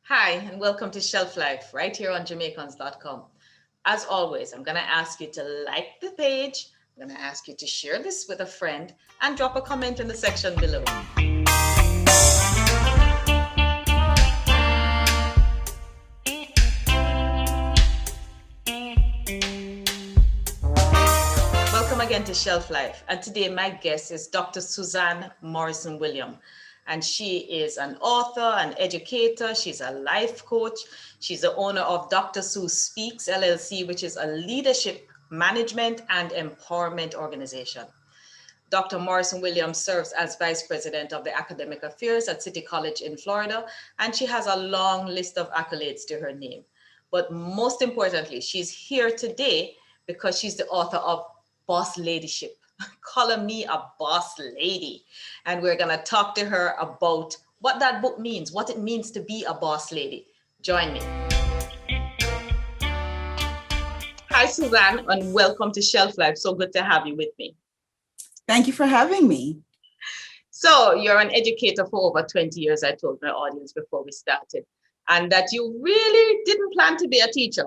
Hi, and welcome to Shelf Life right here on Jamaicans.com. As always, I'm going to ask you to like the page, I'm going to ask you to share this with a friend, and drop a comment in the section below. Welcome again to Shelf Life, and today my guest is Dr. Suzanne Morrison-Williams. And she is an author, an educator, she's a life coach, she's the owner of Dr. Sue Speaks LLC, which is a leadership, management, and empowerment organization. Dr. Morrison-Williams serves as Vice President of the Academic Affairs at City College in Florida, and she has a long list of accolades to her name. But most importantly, she's here today because she's the author of Bossladyship. Calling me a boss lady. And we're going to talk to her about what that book means, what it means to be a boss lady. Join me. Hi, Suzanne, and welcome to Shelf Life. So good to have you with me. Thank you for having me. So you're an educator for over 20 years, I told my audience before we started, and that you really didn't plan to be a teacher.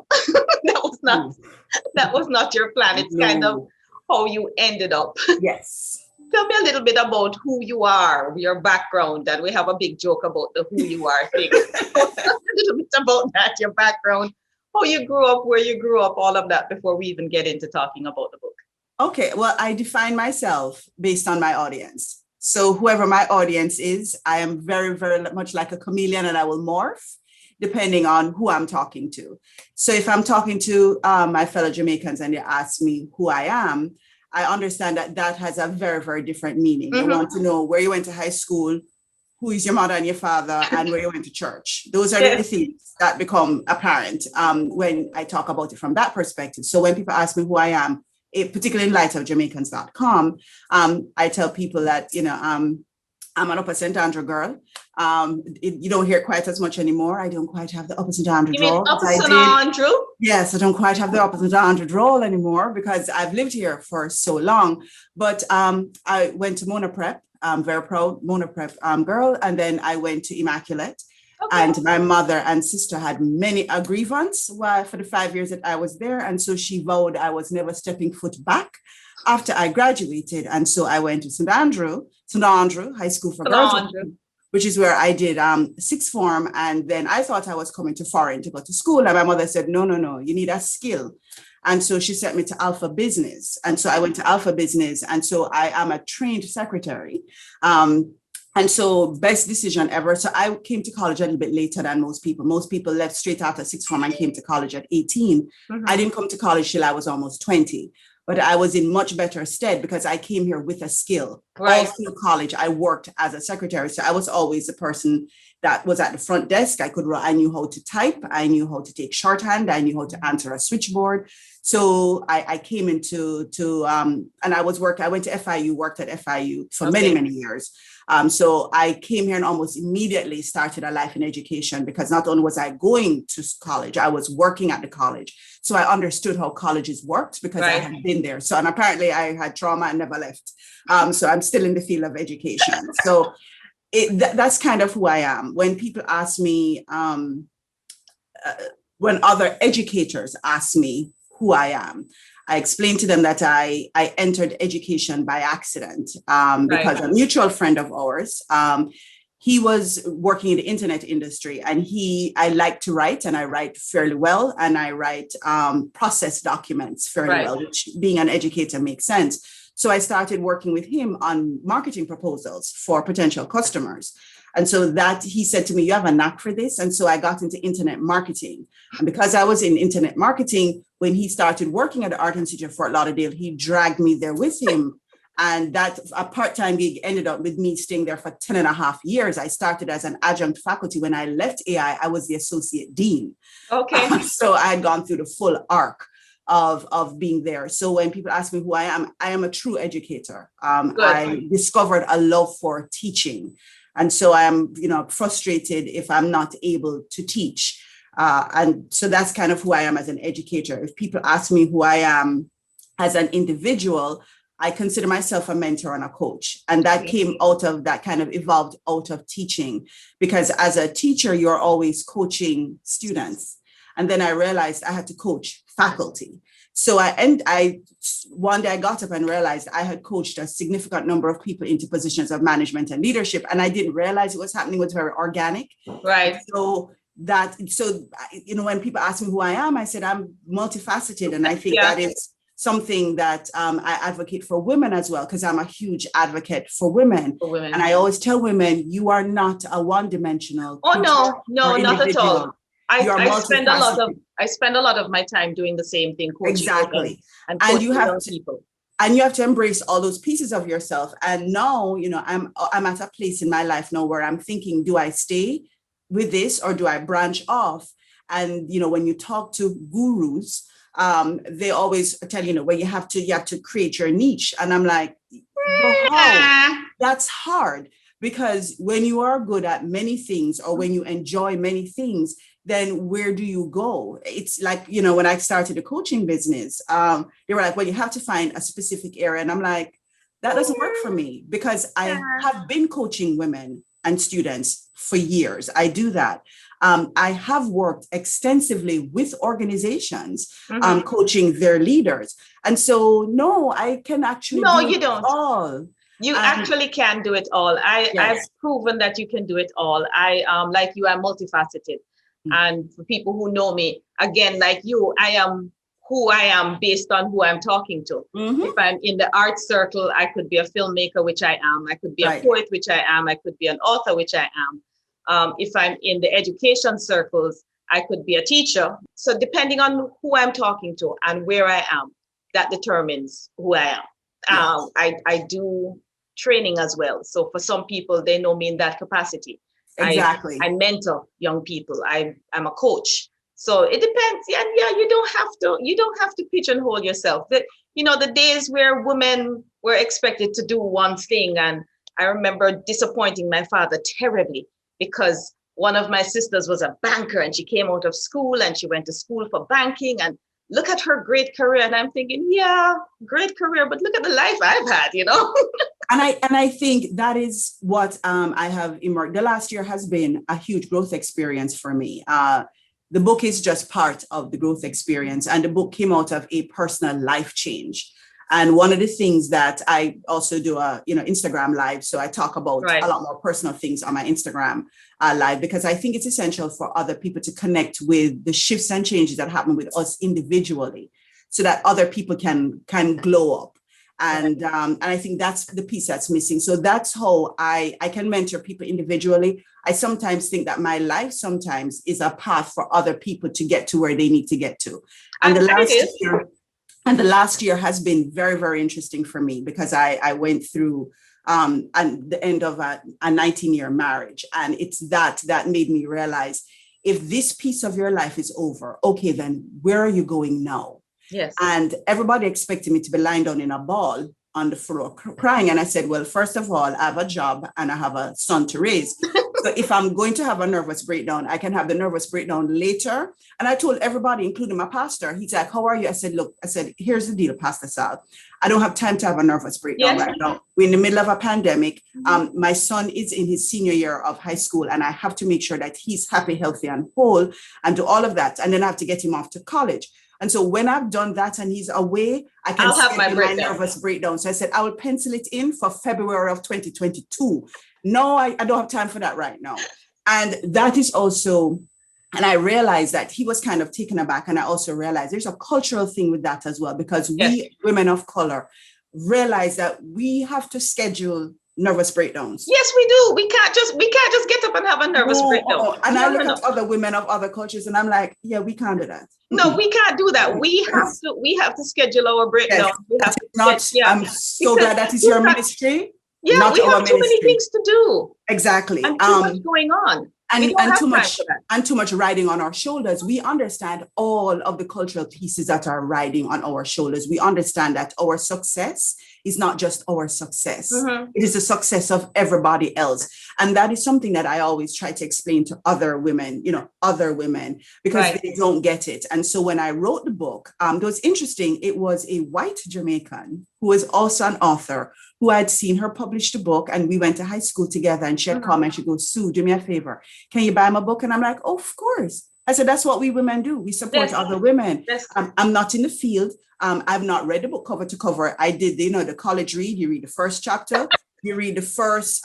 that was not your plan. It's kind of how you ended up. Yes. Tell me a little bit about who you are, your background, and we have a big joke about the who you are thing. A little bit about that, your background, how you grew up, where you grew up, all of that before we even get into talking about the book. Okay, well, I define myself based on my audience. So whoever my audience is, I am very, very much like a chameleon, and I will morph depending on who I'm talking to. So if I'm talking to my fellow Jamaicans and they ask me who I am, I understand that that has a very, very different meaning. They want to know where you went to high school, who is your mother and your father, and where you went to church. Those are the things that become apparent when I talk about it from that perspective. So when people ask me who I am, particularly in light of Jamaicans.com, I tell people that, I'm an Upper St. Andrew girl. You don't hear it quite as much anymore. I don't quite have the Upper St. Andrew drawl. You mean Upper St. Andrew? Yes, I don't quite have the Upper St. Andrew drawl anymore because I've lived here for so long. But I went to Mona Prep. I'm very proud Mona Prep girl. And then I went to Immaculate. Okay. And my mother and sister had many a grievance for the 5 years that I was there. And so she vowed I was never stepping foot back after I graduated. And so I went to St. Andrew High School for Girls, which is where I did sixth form. And then I thought I was coming to foreign to go to school. And my mother said, no, you need a skill. And so she sent me to Alpha Business. And so I went to Alpha Business. And so I am a trained secretary. And so best decision ever. So I came to college a little bit later than most people. Most people left straight after sixth form and came to college at 18. Mm-hmm. I didn't come to college till I was almost 20. But I was in much better stead because I came here with a skill. Right. All through college, I worked as a secretary. So I was always the person that was at the front desk. I knew how to type. I knew how to take shorthand. I knew how to answer a switchboard. So I came into and I went to FIU, worked at FIU for many, many years. So I came here and almost immediately started a life in education because not only was I going to college, I was working at the college. So I understood how colleges worked because I had been there. So, and apparently I had trauma and never left. So I'm still in the field of education. So that's kind of who I am. When people ask me, when other educators ask me who I am, I explained to them that I entered education by accident because a mutual friend of ours, he was working in the internet industry and I like to write and I write fairly well and I write process documents fairly well, which being an educator makes sense. So I started working with him on marketing proposals for potential customers. And so that he said to me, you have a knack for this. And so I got into internet marketing. And because I was in internet marketing, when he started working at the Art Institute of Fort Lauderdale, he dragged me there with him. And that a part-time gig ended up with me staying there for 10 and a half years. I started as an adjunct faculty. When I left AI, I was the associate dean. Okay. So I had gone through the full arc of being there. So when people ask me who I am a true educator. I discovered a love for teaching. And so I am, frustrated if I'm not able to teach. And so that's kind of who I am as an educator. If people ask me who I am as an individual, I consider myself a mentor and a coach. And that came out of that, kind of evolved out of teaching, because as a teacher, you're always coaching students. And then I realized I had to coach faculty. So one day I got up and realized I had coached a significant number of people into positions of management and leadership. And I didn't realize it was happening. It was very organic. Right. So when people ask me who I am, I said, I'm multifaceted. And I think that is something that I advocate for women as well, because I'm a huge advocate for women. And I always tell women, you are not a one-dimensional. Oh, no, not at all. I spend a lot of my time doing the same thing, coaching. Exactly. And you have to embrace all those pieces of yourself. And now, I'm at a place in my life now where I'm thinking, do I stay with this or do I branch off? And, when you talk to gurus, they always tell well, you have to create your niche. And I'm like, how? That's hard, because when you are good at many things, or when you enjoy many things, then where do you go? It's like, when I started a coaching business, they were like, well, you have to find a specific area. And I'm like, that doesn't work for me, because I have been coaching women and students for years. I do that. I have worked extensively with organizations, coaching their leaders. And so, no, I can actually do you don't. All. You actually can do it all. I've proven that you can do it all. Like you, I'm multifaceted. And for people who know me, again, like you, I am who I am based on who I'm talking to. If I'm in the art circle, I could be a filmmaker, which I am. I could be a poet, which I am. I could be an author, which I am. If I'm in the education circles, I could be a teacher. So depending on who I'm talking to and where I am, that determines who I am. I do training as well. So for some people, they know me in that capacity. Exactly. I mentor young people. I'm a coach. So it depends. Yeah, you don't have to pigeonhole yourself. The days where women were expected to do one thing, and I remember disappointing my father terribly, because one of my sisters was a banker and she came out of school and she went to school for banking, and look at her great career. And I'm thinking, yeah, great career, but look at the life I've had, And I think that is what I have emerged. The last year has been a huge growth experience for me. The book is just part of the growth experience, and the book came out of a personal life change. And one of the things that I also do Instagram live. So I talk about a lot more personal things on my Instagram live, because I think it's essential for other people to connect with the shifts and changes that happen with us individually, so that other people can glow up. And I think that's the piece that's missing. So that's how I can mentor people individually. I sometimes think that my life sometimes is a path for other people to get to where they need to get to. And the last year has been very, very interesting for me, because I went through the end of a 19-year marriage. And it's that made me realize, if this piece of your life is over, okay, then where are you going now? Yes. And everybody expected me to be lying down in a ball on the floor crying. And I said, well, first of all, I have a job and I have a son to raise. So if I'm going to have a nervous breakdown, I can have the nervous breakdown later. And I told everybody, including my pastor, he's like, how are you? I said, here's the deal, Pastor Sal. I don't have time to have a nervous breakdown right now. We're in the middle of a pandemic. My son is in his senior year of high school, and I have to make sure that he's happy, healthy, and whole, and do all of that. And then I have to get him off to college. And so when I've done that and he's away, I can have my nervous breakdown. So I said, I will pencil it in for February of 2022. No, I don't have time for that right now. And that is also, and I realized that he was kind of taken aback. And I also realized there's a cultural thing with that as well, because we women of color realize that we have to schedule nervous breakdowns. Yes, we do. We can't just get up and have a nervous breakdown. And I look at other women of other cultures and I'm like, yeah, we can't do that. No, we can't do that. We have to schedule our breakdown. Yes. I'm so glad that is your ministry. Yeah, we have too many things to do. Exactly. And too much going on. And too much riding on our shoulders. We understand all of the cultural pieces that are riding on our shoulders. We understand that our success is not just our success. It is the success of everybody else. And that is something that I always try to explain to other women, because they don't get it. And so when I wrote the book, it was interesting. It was a white Jamaican who is also an author, who had seen her publish the book, and we went to high school together, and she had come and she goes, Sue, do me a favor. Can you buy my book? And I'm like, oh, of course. I said, that's what we women do. We support other women. I'm not in the field. I've not read the book cover to cover. I did, the college read. You read the first chapter, you read the first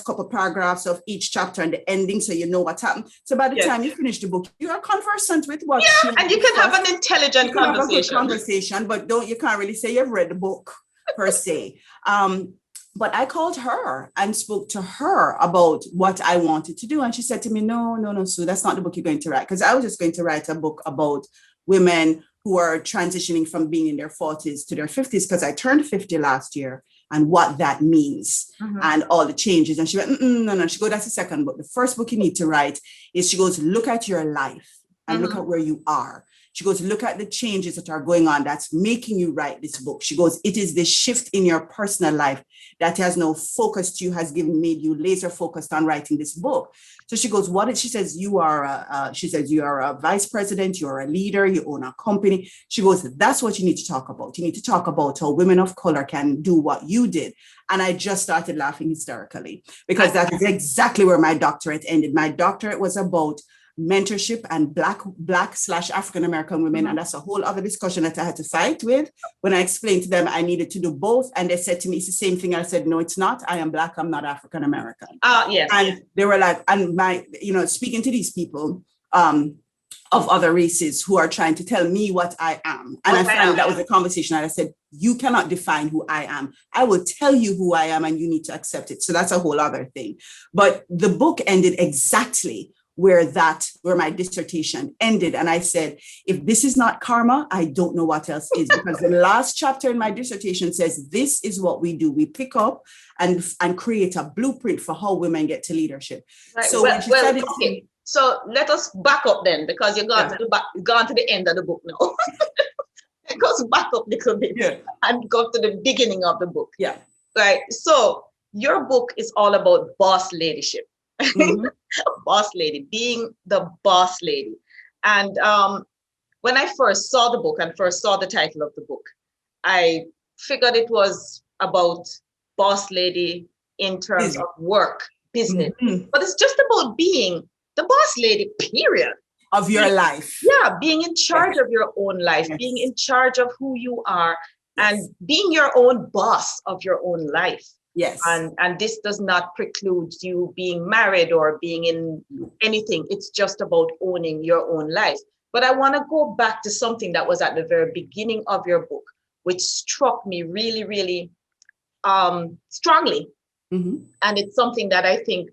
couple of paragraphs of each chapter and the ending, so you know what's happened. So by the time you finish the book, you are conversant with what. Yeah, and you can have an intelligent conversation. But you can't really say you've read the book per se. But I called her and spoke to her about what I wanted to do. And she said to me, no, Sue, that's not the book you're going to write. Because I was just going to write a book about women who are transitioning from being in their 40s to their 50s, because I turned 50 last year, and what that means and all the changes. And she went, no. She goes, that's the second book. The first book you need to write is, she goes, look at your life and look at where you are. She goes, look at the changes that are going on that's making you write this book. She goes, it is the shift in your personal life that has now focused you, made you laser focused on writing this book. So she goes, she says, you are a vice president, you're a leader, you own a company. She goes, that's what you need to talk about. You need to talk about how women of color can do what you did. And I just started laughing hysterically, because that is exactly where my doctorate ended. My doctorate was about mentorship and Black/African-American women. And that's a whole other discussion that I had to fight with when I explained to them I needed to do both. And they said to me, it's the same thing. I said, no, it's not. I am Black. I'm not African-American. Yes. And they were like, and speaking to these people of other races who are trying to tell me what I am. And I found that was a conversation. And I said, you cannot define who I am. I will tell you who I am, and you need to accept it. So that's a whole other thing. But the book ended exactly where my dissertation ended. And I said, if this is not karma, I don't know what else is, because the last chapter in my dissertation says, this is what we do. We pick up and create a blueprint for how women get to leadership. Right. So okay. So let us back up then, because you've gone to the end of the book now. It goes back up a little bit and go to the beginning of the book. Yeah. Right. So your book is all about boss leadership. Boss lady, being the boss lady. And when I first saw the book and first saw the title of the book, I figured it was about boss lady in terms of work, business. But it's just about being the boss lady, period. Of your life. Yeah, being in charge of your own life, being in charge of who you are, and being your own boss of your own life. Yes. And this does not preclude you being married or being in anything. It's just about owning your own life. But I want to go back to something that was at the very beginning of your book, which struck me really, really strongly. And it's something that I think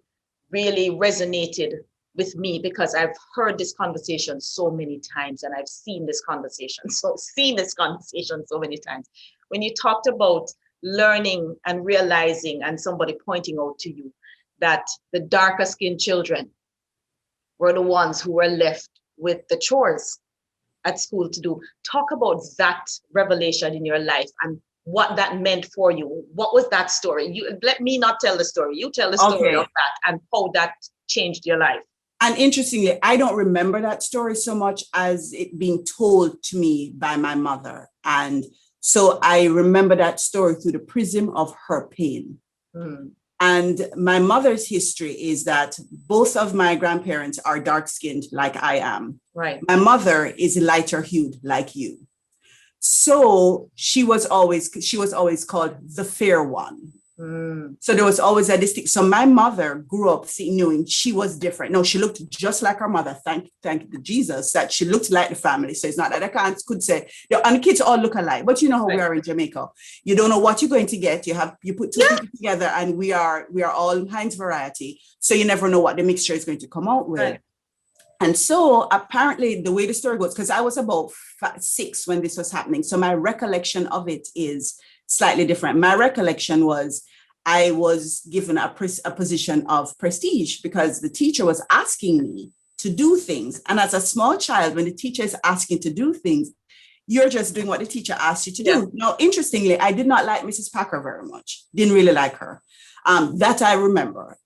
really resonated with me, because I've heard this conversation so many times, and I've seen this conversation so many times. When you talked about learning and realizing, and somebody pointing out to you that the darker skinned children were the ones who were left with the chores at school to do. Talk about that revelation in your life and what that meant for you. What was that story? You let me not tell the story. You tell the story of that and how that changed your life. And interestingly, I don't remember that story so much as it being told to me by my mother. And so I remember that story through the prism of her pain. And my mother's history is that both of my grandparents are dark-skinned like I am. Right. My mother is lighter hued like you. So she was always called the fair one. So there was always a distinct. So my mother grew up knowing she was different. No, she looked just like her mother. Thank Jesus that she looked like the family. So it's not that I could say, and the kids all look alike. But you know how we are in Jamaica. You don't know what you're going to get. You put two people together, and we are all Heinz variety. So you never know what the mixture is going to come out with. Right. And so apparently the way the story goes, because I was about 6 when this was happening. So my recollection of it is slightly different. My recollection was I was given a position of prestige because the teacher was asking me to do things. And as a small child, when the teacher is asking to do things, you're just doing what the teacher asked you to do. Now, interestingly, I did not like Mrs. Packer very much. Didn't really like her. That I remember.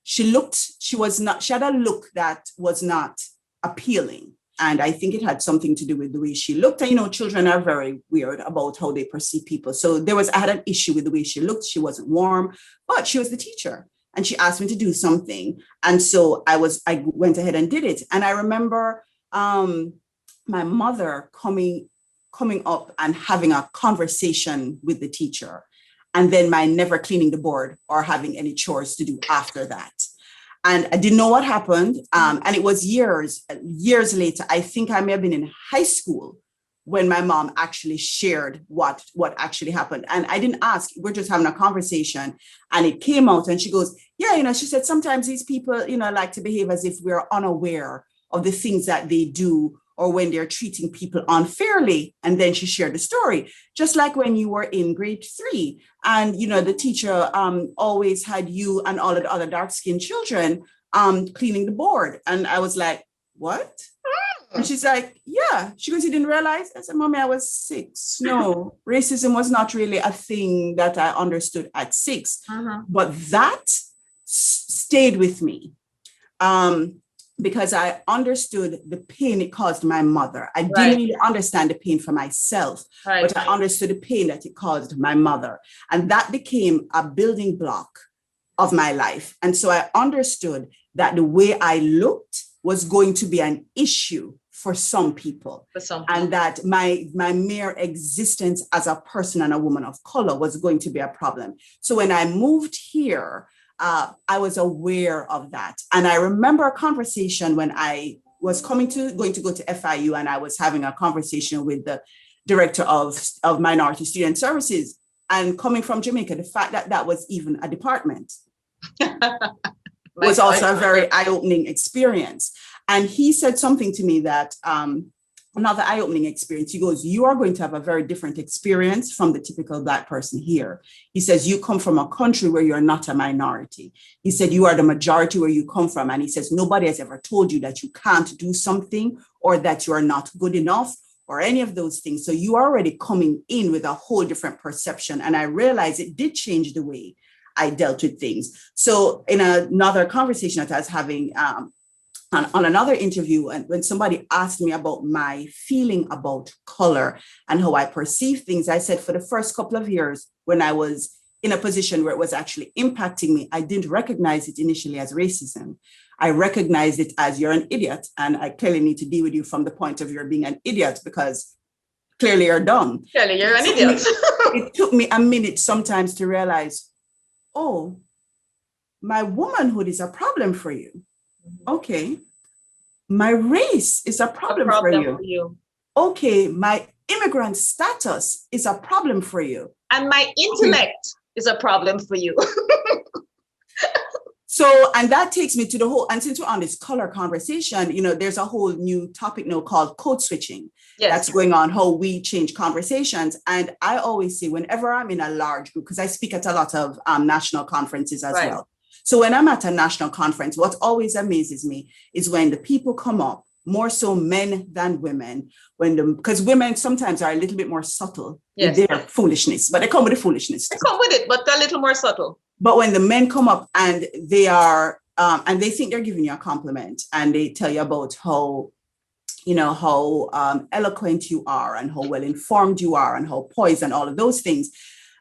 She had a look that was not appealing. And I think it had something to do with the way she looked. And, you know, children are very weird about how they perceive people. So I had an issue with the way she looked. She wasn't warm, but she was the teacher. And she asked me to do something. And so I went ahead and did it. And I remember my mother coming up and having a conversation with the teacher, and then my never cleaning the board or having any chores to do after that. And I didn't know what happened. And it was years later, I think I may have been in high school when my mom actually shared what actually happened. And I didn't ask, we're just having a conversation, and it came out, and she goes, yeah, you know, she said, sometimes these people, you know, like to behave as if we're unaware of the things that they do, or when they're treating people unfairly. And then she shared the story, just like when you were in grade 3, and, you know, the teacher always had you and all of the other dark-skinned children cleaning the board. And I was like, what? And she's like, yeah. She goes, you didn't realize? I said, Mommy, I was 6. No, racism was not really a thing that I understood at 6. But that stayed with me. Because I understood the pain it caused my mother. I didn't really understand the pain for myself, but I understood the pain that it caused my mother. And that became a building block of my life. And so I understood that the way I looked was going to be an issue for some people. And that my mere existence as a person and a woman of color was going to be a problem. So when I moved here, I was aware of that. And I remember a conversation when I was going to go to FIU, and I was having a conversation with the director of Minority Student Services. And coming from Jamaica, the fact that that was even a department was also a very eye-opening experience. And he said something to me that another eye-opening experience. He goes, you are going to have a very different experience from the typical Black person here. He says, you come from a country where you're not a minority. He said, you are the majority where you come from. And he says, nobody has ever told you that you can't do something, or that you are not good enough, or any of those things. So you are already coming in with a whole different perception. And I realized it did change the way I dealt with things. So in another conversation that I was having, on another interview, and when somebody asked me about my feeling about color and how I perceive things, I said, for the first couple of years when I was in a position where it was actually impacting me, I didn't recognize it initially as racism. I recognized it as, you're an idiot, and I clearly need to deal with you from the point of view of being an idiot, because clearly you're dumb. Clearly you're an idiot. It took me a minute sometimes to realize, oh, my womanhood is a problem for you. Okay, my race is a problem for you. Okay, my immigrant status is a problem for you. And my intellect is a problem for you. So, and that takes me to the whole, and since we're on this color conversation, you know, there's a whole new topic now called code switching. Yes. That's going on, how we change conversations. And I always say, whenever I'm in a large group, because I speak at a lot of national conferences as well. So when I'm at a national conference, what always amazes me is when the people come up, more so men than women, because women sometimes are a little bit more subtle with their foolishness, but they come with the foolishness. They come with it, but they're a little more subtle. But when the men come up and they are, and they think they're giving you a compliment, and they tell you about how, you know, how eloquent you are, and how well informed you are, and how poised, and all of those things.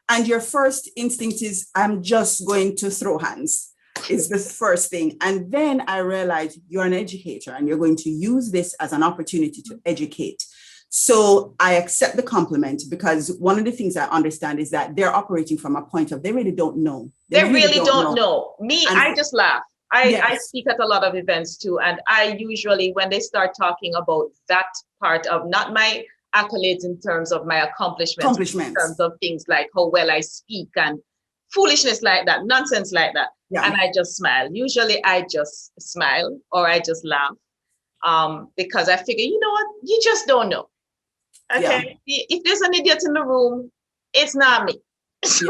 And your first instinct is, I'm just going to throw hands, is the first thing. And then I realized you're an educator, and you're going to use this as an opportunity to educate. So I accept the compliment, because one of the things I understand is that they're operating from a point of, they really don't know. They really don't know. Me, and I just laugh. I speak at a lot of events too. And I usually, when they start talking about that part of, not my accolades in terms of my accomplishments, in terms of things like how well I speak and foolishness like that, nonsense like that. Yeah. And I just smile. Usually I just smile, or I just laugh, because I figure, you know what, you just don't know. Okay, if there's an idiot in the room, it's not me. So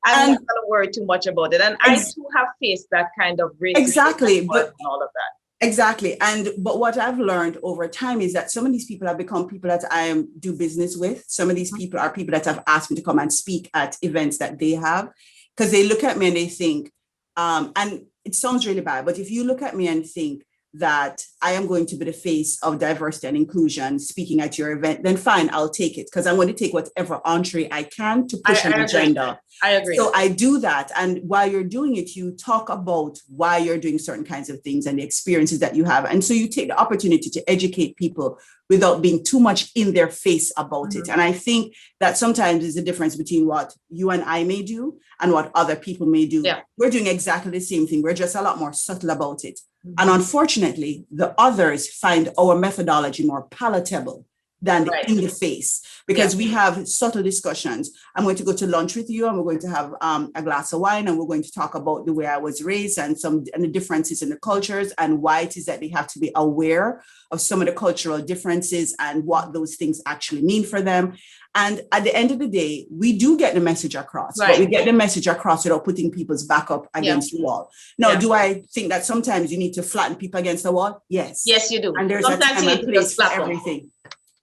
I'm not going to worry too much about it. And I too have faced that kind of racism. Exactly, but all of that. Exactly. But what I've learned over time is that some of these people have become people that I do business with. Some of these people are people that have asked me to come and speak at events that they have, because they look at me and they think, and it sounds really bad, but if you look at me and think, that I am going to be the face of diversity and inclusion speaking at your event, then fine, I'll take it, because I want to take whatever entree I can to push an agenda. I agree. So I do that. And while you're doing it, you talk about why you're doing certain kinds of things and the experiences that you have. And so you take the opportunity to educate people without being too much in their face about it. And I think that sometimes is the difference between what you and I may do and what other people may do. Yeah. We're doing exactly the same thing. We're just a lot more subtle about it. And unfortunately, the others find our methodology more palatable than in the face, because we have subtle discussions. I'm going to go to lunch with you and we're going to have a glass of wine, and we're going to talk about the way I was raised and the differences in the cultures and why it is that they have to be aware of some of the cultural differences and what those things actually mean for them. And at the end of the day, we do get the message across, but we get the message across without putting people's back up against the wall. Now, do I think that sometimes you need to flatten people against the wall? Yes. Yes, you do. And there's sometimes a time and place for everything.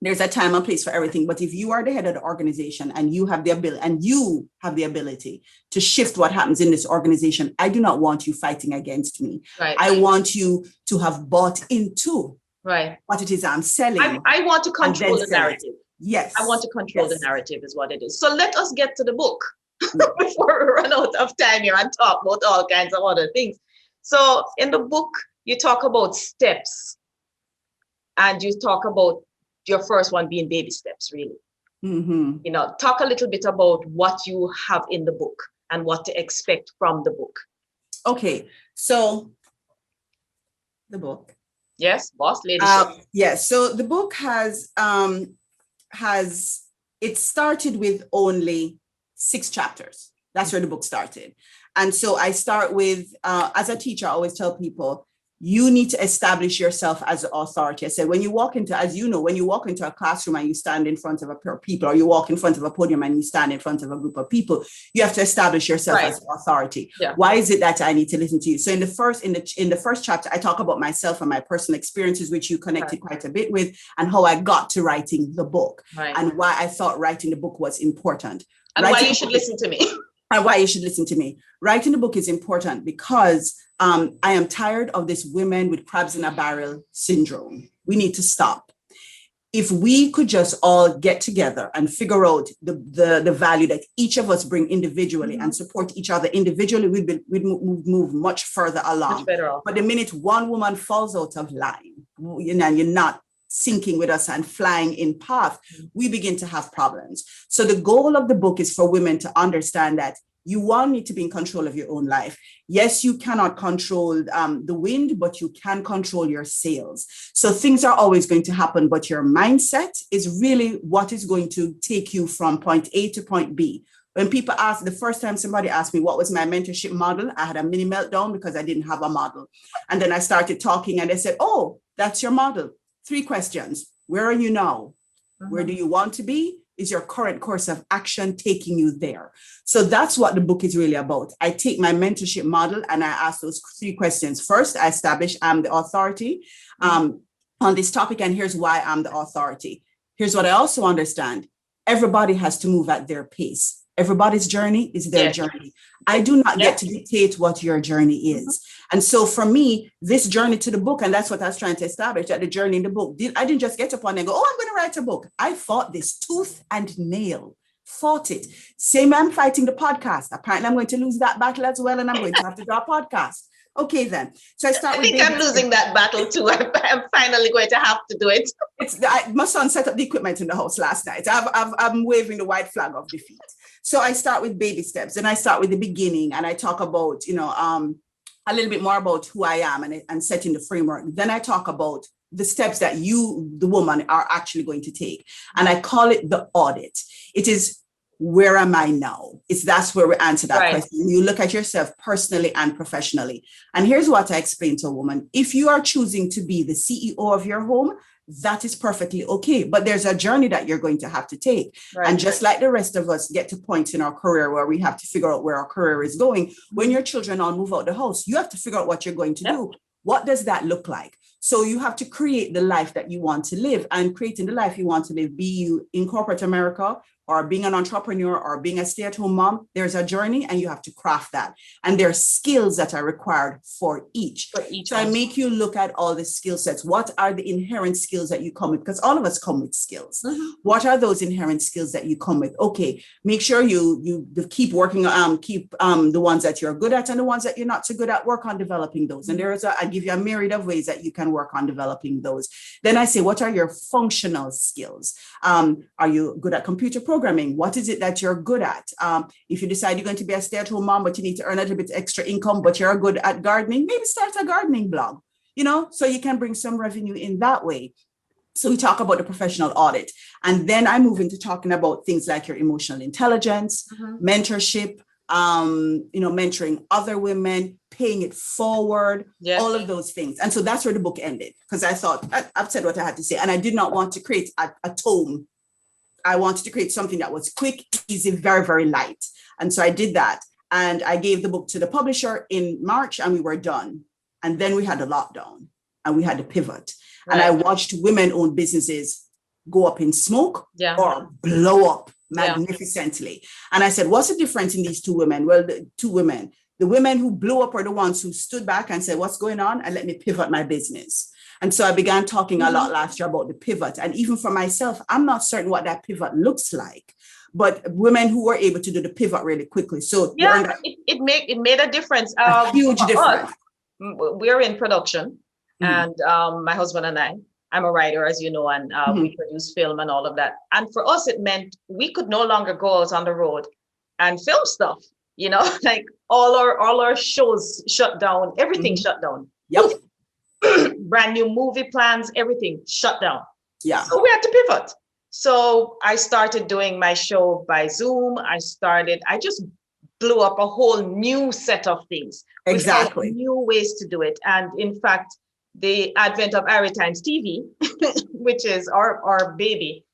There's a time and place for everything. But if you are the head of the organization and you have the ability to shift what happens in this organization, I do not want you fighting against me. I want you to have bought into what it is I'm selling. I want to control the narrative. Yes. I want to control the narrative is what it is. So let us get to the book before we run out of time here and talk about all kinds of other things. So in the book, you talk about steps, and you talk about your first one being baby steps, really. You know, talk a little bit about what you have in the book and what to expect from the book. Okay, so the book. Yes, Bossladyship. Yes, so the book it started with only 6 chapters. That's where the book started. And so I start with, as a teacher, I always tell people, you need to establish yourself as an authority. I said, when you walk into a classroom and you stand in front of a pair of people, or you walk in front of a podium and you stand in front of a group of people, you have to establish yourself as an authority. Why is it that I need to listen to you? So in the first chapter, I talk about myself and my personal experiences, which you connected quite a bit with, and how I got to writing the book and why I thought writing the book was important. And why you should listen to me. And why you should listen to me. Writing the book is important because I am tired of this women with crabs in a barrel syndrome. We need to stop. If we could just all get together and figure out the value that each of us bring individually and support each other individually, we'd move much further along. Much better off. But the minute one woman falls out of line, you're not syncing with us and flying in path, we begin to have problems. So the goal of the book is for women to understand that you all need to be in control of your own life. Yes, you cannot control the wind, but you can control your sails. So things are always going to happen, but your mindset is really what is going to take you from point A to point B. When people ask, the first time somebody asked me what was my mentorship model, I had a mini meltdown because I didn't have a model. And then I started talking and they said, oh, that's your model. 3 questions. Where are you now? Where do you want to be? Is your current course of action taking you there? So that's what the book is really about. I take my mentorship model and I ask those 3 questions. First, I establish I'm the authority on this topic, and here's why I'm the authority. Here's what I also understand. Everybody has to move at their pace. Everybody's journey is their journey. I do not get to dictate what your journey is. And so for me, this journey to the book, and that's what I was trying to establish, that the journey in the book, I didn't just get upon and go, oh, I'm going to write a book. I fought this tooth and nail, fought it. Same, I'm fighting the podcast. Apparently I'm going to lose that battle as well, and I'm going to have to do a podcast. Okay, then. So I think I'm losing that battle too. I'm finally going to have to do it. My son set up the equipment in the house last night. I'm waving the white flag of defeat. So I start with baby steps, and I start with the beginning, and I talk about, a little bit more about who I am and setting the framework. Then I talk about the steps that you, the woman, are actually going to take. And I call it the audit. It is, where am I now? That's where we answer that question. You look at yourself personally and professionally. And here's what I explain to a woman. If you are choosing to be the CEO of your home, that is perfectly okay. But there's a journey that you're going to have to take. And just like the rest of us get to points in our career where we have to figure out where our career is going, when your children all move out the house, you have to figure out what you're going to do. What does that look like? So you have to create the life that you want to live, and creating the life you want to live, be you in corporate America or being an entrepreneur or being a stay-at-home mom, there's a journey and you have to craft that. And there are skills that are required for each. So I make you look at all the skill sets. What are the inherent skills that you come with? Because all of us come with skills. What are those inherent skills that you come with? Okay, make sure you keep working, the ones that you're good at and the ones that you're not so good at, work on developing those. And I give you a myriad of ways that you can work on developing those. Then I say, what are your functional skills? Are you good at computer programming? What is it that you're good at? If you decide you're going to be a stay-at-home mom, but you need to earn a little bit extra income, but you're good at gardening, maybe start a gardening blog, so you can bring some revenue in that way. So we talk about the professional audit. And then I move into talking about things like your emotional intelligence, mentorship, mentoring other women, paying it forward, all of those things. And so that's where the book ended, because I thought I've said what I had to say. And I did not want to create a tome. I wanted to create something that was quick, easy, very, very light. And so I did that. And I gave the book to the publisher in March and we were done. And then we had a lockdown and we had to pivot. Right. And I watched women-owned businesses go up in smoke or blow up magnificently. And I said, what's the difference in these two women? Well, the two women, the women who blew up are the ones who stood back and said, what's going on? And let me pivot my business. And so I began talking a lot last year about the pivot. And even for myself, I'm not certain what that pivot looks like, but women who were able to do the pivot really quickly. So it made a difference. A huge difference. We're in production and my husband and I'm a writer, as you know, and we produce film and all of that. And for us, it meant we could no longer go out on the road and film stuff, like all our shows shut down, everything shut down. Yep. Brand new movie plans, everything shut down. Yeah. So we had to pivot. So I started doing my show by Zoom. I just blew up a whole new set of things. Exactly. New ways to do it. And in fact, the advent of Ari Times TV, which is our baby,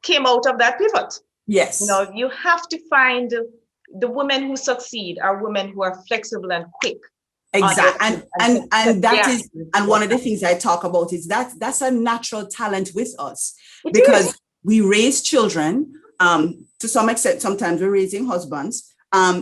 came out of that pivot. Yes. You have to find the women who succeed are women who are flexible and quick. Exactly. And that is, and one of the things I talk about is that's a natural talent with us, because we raise children, to some extent, sometimes we're raising husbands.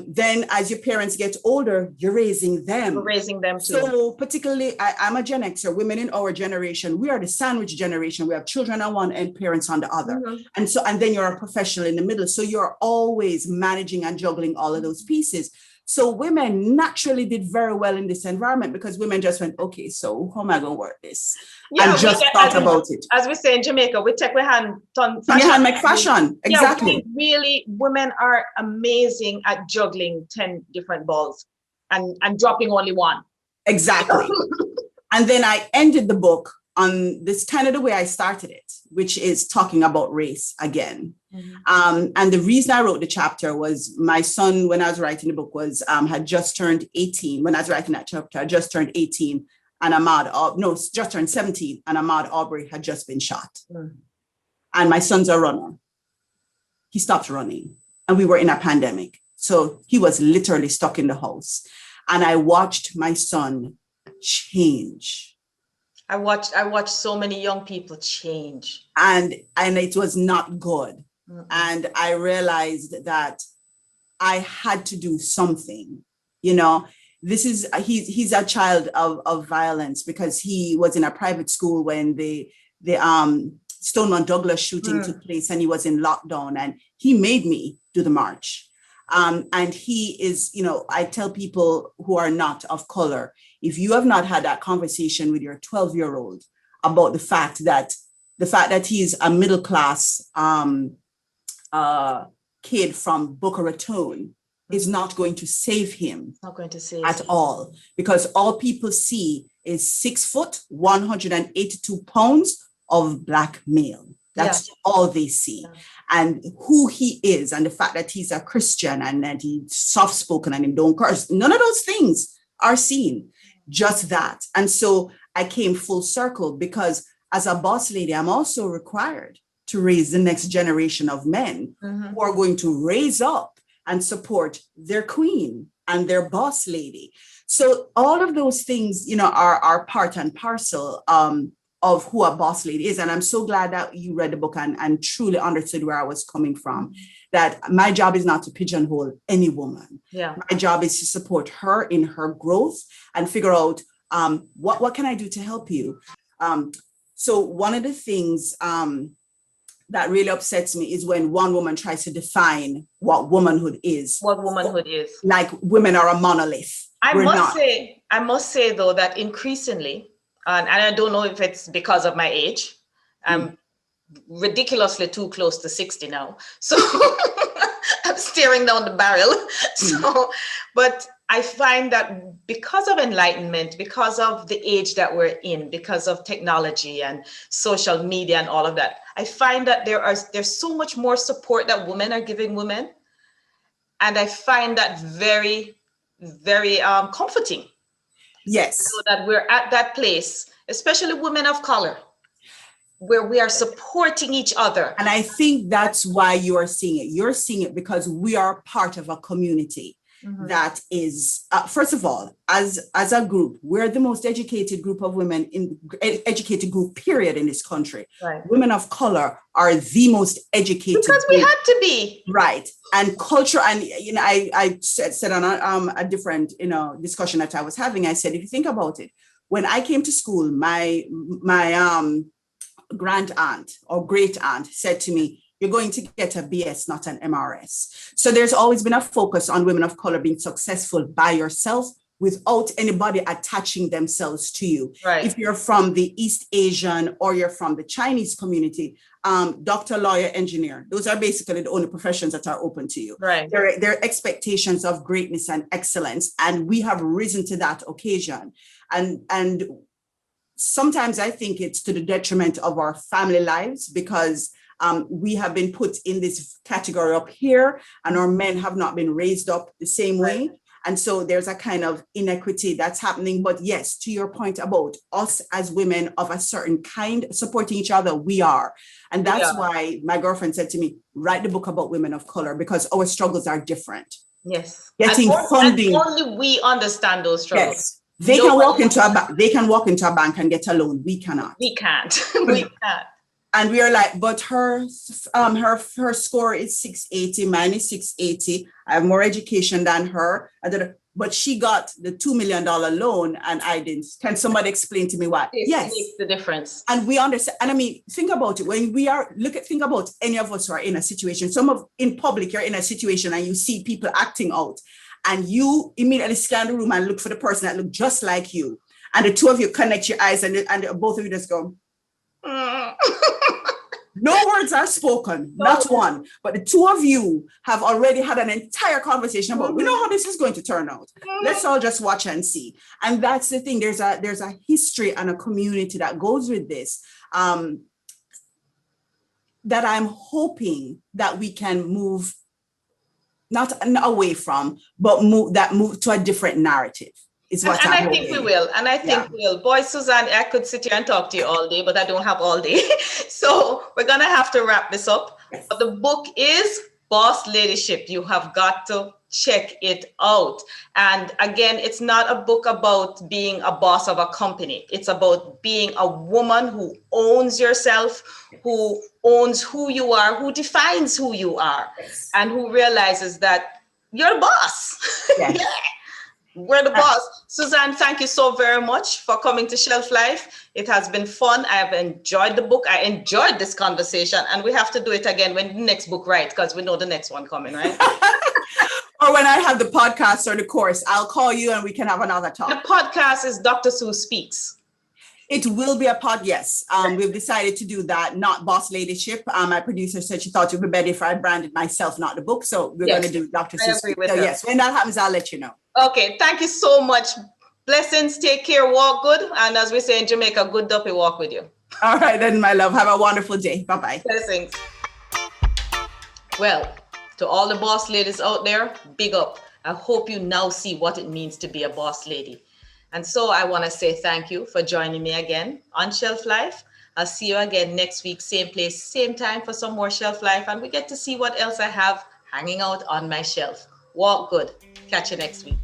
Then as your parents get older, you're raising them. We're raising them too. So particularly, I'm a Gen Xer, women in our generation, we are the sandwich generation. We have children on one end, parents on the other. And then you're a professional in the middle. So you're always managing and juggling all of those pieces. So women naturally did very well in this environment, because women just went, okay, so how am I going to work this? And just thought about it. As we say in Jamaica, we take our hand on fashion. Your hand make fashion. Exactly. Really, women are amazing at juggling 10 different balls and dropping only one. Exactly. And then I ended the book on this kind of the way I started it, which is talking about race again. And the reason I wrote the chapter was my son, when I was writing the book, had just turned 18. When I was writing that chapter, I just turned 18 and just turned 17, and Ahmaud Arbery had just been shot. And my son's a runner. He stopped running and we were in a pandemic. So he was literally stuck in the house. And I watched my son change. I watched so many young people change. And it was not good. And I realized that I had to do something. He's a child of violence, because he was in a private school when the Stoneman Douglas shooting took place, and he was in lockdown, and he made me do the march. And he is, I tell people who are not of color, if you have not had that conversation with your 12-year-old about the fact that he's a middle class kid from Boca Raton is not going to save him. It's not going to save at all, because all people see is 6 foot, 182 pounds of black male. That's all they see. And who he is, and the fact that he's a Christian and that he's soft-spoken and he don't curse, none of those things are seen, just that. And so I came full circle, because as a boss lady, I'm also required to raise the next generation of men who are going to raise up and support their queen and their boss lady. So all of those things, are part and parcel of who a boss lady is. And I'm so glad that you read the book and truly understood where I was coming from, that my job is not to pigeonhole any woman. Yeah. My job is to support her in her growth and figure out what can I do to help you. So one of the things that really upsets me is when one woman tries to define what womanhood is. What womanhood is. Like women are a monolith. I must say though that increasingly, and I don't know if it's because of my age, I'm ridiculously too close to 60 now. So I'm staring down the barrel. So, but I find that because of enlightenment, because of the age that we're in, because of technology and social media and all of that, I find that there's so much more support that women are giving women. And I find that very, very comforting. Yes. So that we're at that place, especially women of color, where we are supporting each other. And I think that's why you are seeing it. You're seeing it because we are part of a community that is, first of all, as a group, we're the most educated group of women educated group, period, in this country. Right. Women of color are the most educated because we had to be. Right. And culture, and I said on a different discussion that I was having, I said, if you think about it, when I came to school, my grand aunt or great aunt said to me, you're going to get a BS, not an MRS. So there's always been a focus on women of color being successful by yourself without anybody attaching themselves to you. Right. If you're from the East Asian or you're from the Chinese community, doctor, lawyer, engineer, those are basically the only professions that are open to you. Right. There are expectations of greatness and excellence, and we have risen to that occasion. And sometimes I think it's to the detriment of our family lives, because we have been put in this category up here and our men have not been raised up the same way. And so there's a kind of inequity that's happening. But yes, to your point about us as women of a certain kind supporting each other, we are. And that's why my girlfriend said to me, write the book about women of color, because our struggles are different. Yes. Getting funding. And only we understand those struggles. Yes. They can walk into a bank. They can walk into a bank and get a loan. We cannot. We can't. We can't. And we are like, but her score is 680, mine is 680. I have more education than her. But she got the $2 million loan and I didn't. Can somebody explain to me why? Yes. Makes the difference. And we understand. And I mean, think about it. When think about any of us who are in a situation, in public, you're in a situation and you see people acting out and you immediately scan the room and look for the person that look just like you. And the two of you connect your eyes and both of you just go, no words are spoken, not one, but the two of you have already had an entire conversation about, we know how this is going to turn out. Let's all just watch and see. And that's the thing. There's a history and a community that goes with this, that I'm hoping that we can move, not away from, but move to a different narrative. I think we will. And I think we will. Boy, Suzanne, I could sit here and talk to you all day, but I don't have all day. So we're going to have to wrap this up. Yes. But the book is Bossladyship. You have got to check it out. And again, it's not a book about being a boss of a company. It's about being a woman who owns yourself, who owns who you are, who defines who you are, yes, and who realizes that you're the boss. Yes. Yeah. We're the boss. Suzanne, thank you so very much for coming to Shelf Life. It has been fun. I have enjoyed the book. I enjoyed this conversation, and we have to do it again when the next book writes, because we know the next one coming, right? Or when I have the podcast or the course, I'll call you and we can have another talk. The podcast is Dr. Sue Speaks. It will be a pod, yes. We've decided to do that, not Bossladyship. My producer said she thought it would be better if I branded myself, not the book. So we're going to do Dr. Sue Speaks. So yes, when that happens, I'll let you know. Okay, thank you so much. Blessings, take care, walk good. And as we say in Jamaica, good duppy walk with you. All right, then, my love. Have a wonderful day. Bye-bye. Blessings. Well, to all the boss ladies out there, big up. I hope you now see what it means to be a boss lady. And so I want to say thank you for joining me again on Shelf Life. I'll see you again next week, same place, same time for some more Shelf Life. And we get to see what else I have hanging out on my shelf. Walk good. Catch you next week.